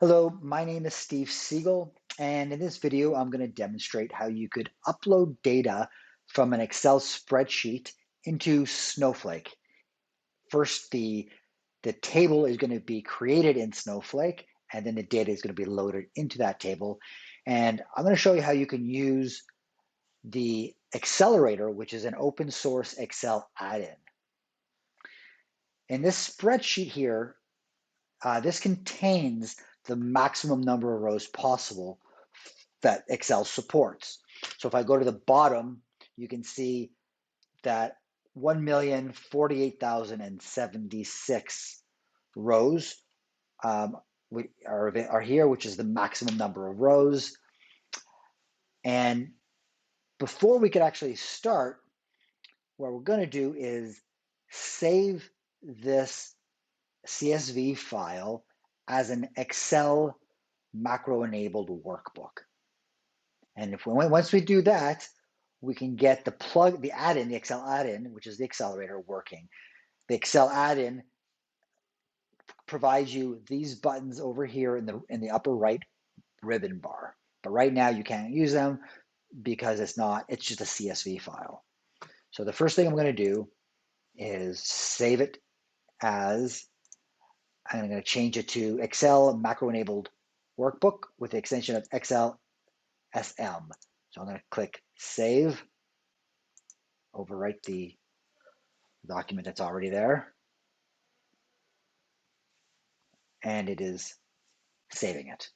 Hello, my name is Steve Siegel, and in this video, I'm going to demonstrate how you could upload data from an Excel spreadsheet into Snowflake. First, the table is going to be created in Snowflake, and then the data is going to be loaded into that table. And I'm going to show you how you can use the Excelerator, which is an open source Excel add-in. In this spreadsheet here, this contains the maximum number of rows possible that Excel supports. So if I go to the bottom, you can see that 1,048,076 rows are here, which is the maximum number of rows. And before we could actually start, what we're going to do is save this CSV file as an Excel macro-enabled workbook. And once we do that, we can get the add-in, the Excel add-in, which is the Excelerator, working. The Excel add-in provides you these buttons over here in the upper right ribbon bar. But right now you can't use them because it's just a CSV file. So the first thing I'm going to do is save it as, I'm going to change it to Excel macro-enabled workbook with the extension of Excel SM. So I'm going to click save, overwrite the document that's already there, and it is saving it.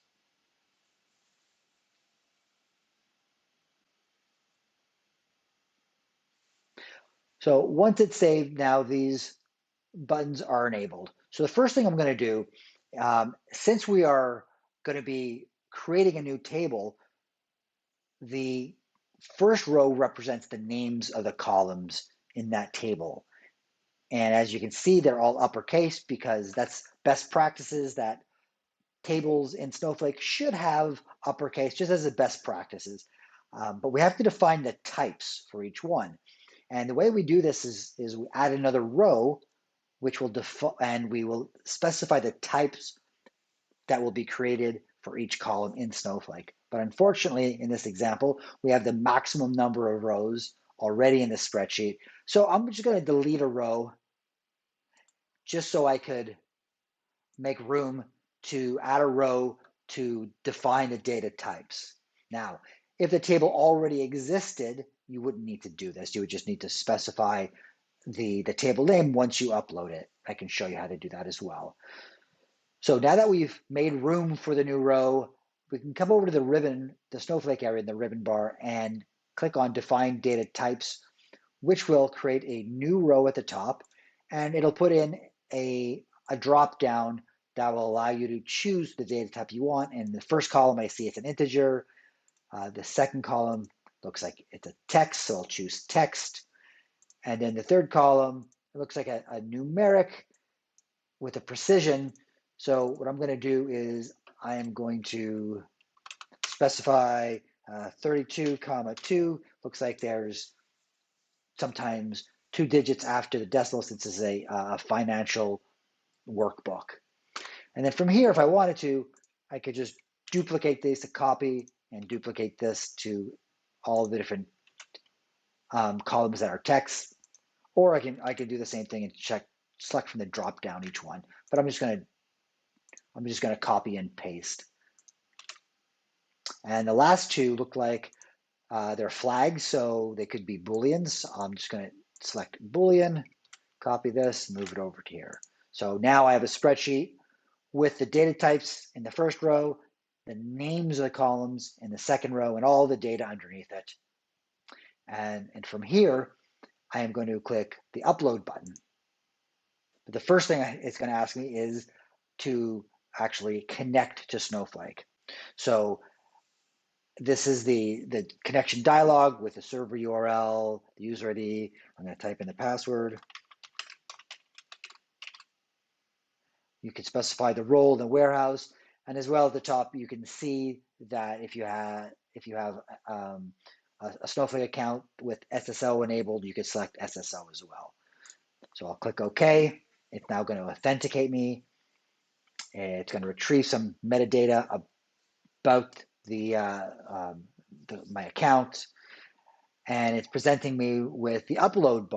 So once it's saved, now these buttons are enabled. So the first thing I'm going to do, since we are going to be creating a new table, the first row represents the names of the columns in that table. And as you can see, they're all uppercase because that's best practices, that tables in Snowflake should have uppercase just as the best practices. But we have to define the types for each one. And the way we do this is we add another row, which will and we will specify the types that will be created for each column in Snowflake. But unfortunately, in this example, we have the maximum number of rows already in the spreadsheet. So I'm just going to delete a row just so I could make room to add a row to define the data types. Now, if the table already existed, you wouldn't need to do this. You would just need to specify the table name once you upload it. I can show you how to do that as well. So now that we've made room for the new row, we can come over to the Snowflake area in the ribbon bar and click on Define Data Types, which will create a new row at the top, and it'll put in a drop down that will allow you to choose the data type you want. In the first column, I see it's an integer. The second column looks like it's a text, so I'll choose text. And then the third column, it looks like a numeric with a precision. So what I'm going to do is I am going to specify 32, 2. Looks like there's sometimes 2 digits after the decimal since it's a financial workbook. And then from here, if I wanted to, I could just duplicate this, to copy and duplicate this to all the different columns that are text, or I can do the same thing and select from the drop down each one. But I'm just gonna copy and paste. And the last two look like they're flags, so they could be booleans. So I'm just gonna select boolean, copy this, move it over to here. So now I have a spreadsheet with the data types in the first row, the names of the columns in the second row, and all the data underneath it. And from here, I am going to click the upload button. But the first thing it's going to ask me is to actually connect to Snowflake. So this is the connection dialog with the server URL, the user ID. I'm going to type in the password. You can specify the role in the warehouse, and as well at the top, you can see that if you have a Snowflake account with SSO enabled, you can select SSO as well. So I'll click OK. It's now going to authenticate me. It's going to retrieve some metadata about my account, and it's presenting me with the upload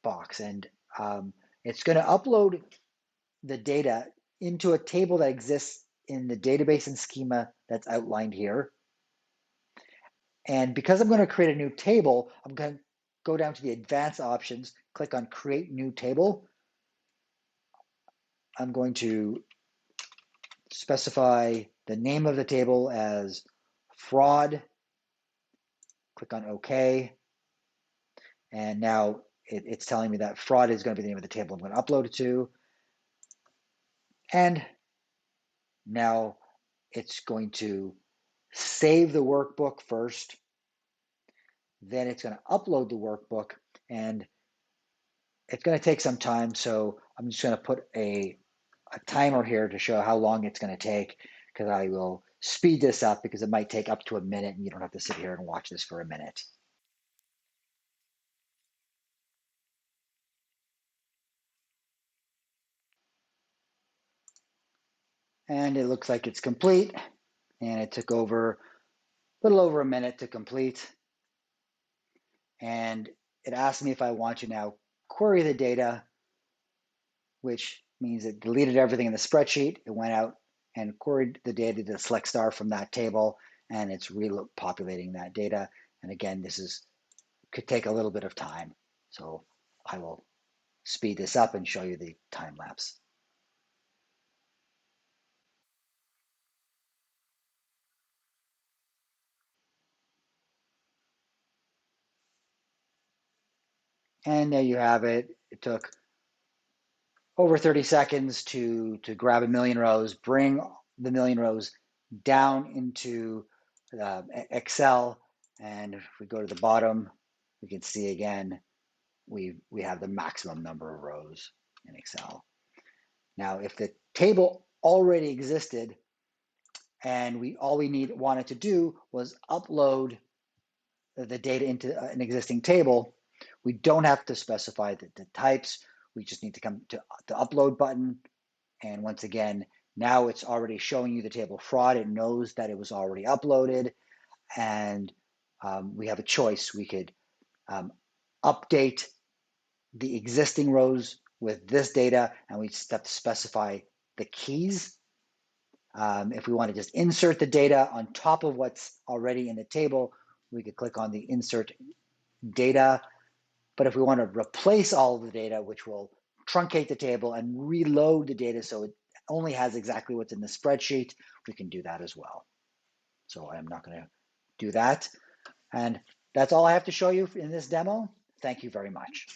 box, and it's going to upload the data into a table that exists in the database and schema that's outlined here. And because I'm going to create a new table, I'm going to go down to the advanced options, click on create new table. I'm going to specify the name of the table as fraud. Click on OK. And now it's telling me that fraud is going to be the name of the table I'm going to upload it to. And now it's going to save the workbook first. Then it's going to upload the workbook, and it's going to take some time. So I'm just going to put a timer here to show how long it's going to take, because I will speed this up because it might take up to a minute and you don't have to sit here and watch this for a minute. And it looks like it's complete, and it took a little over a minute to complete. And it asked me if I want to now query the data, which means it deleted everything in the spreadsheet. It went out and queried the data to select star from that table, and it's repopulating that data. And again, this could take a little bit of time. So I will speed this up and show you the time lapse. And there you have it. It took over 30 seconds to grab a million rows, bring the million rows down into Excel. And if we go to the bottom, we can see again, we have the maximum number of rows in Excel. Now, if the table already existed and all we wanted to do was upload the data into an existing table, we don't have to specify the types. We just need to come to the upload button. And once again, now it's already showing you the table fraud. It knows that it was already uploaded. And we have a choice. We could update the existing rows with this data, and we just have to specify the keys. If we want to just insert the data on top of what's already in the table, we could click on the insert data. But if we want to replace all of the data, which will truncate the table and reload the data so it only has exactly what's in the spreadsheet, we can do that as well. So I'm not going to do that. And that's all I have to show you in this demo. Thank you very much.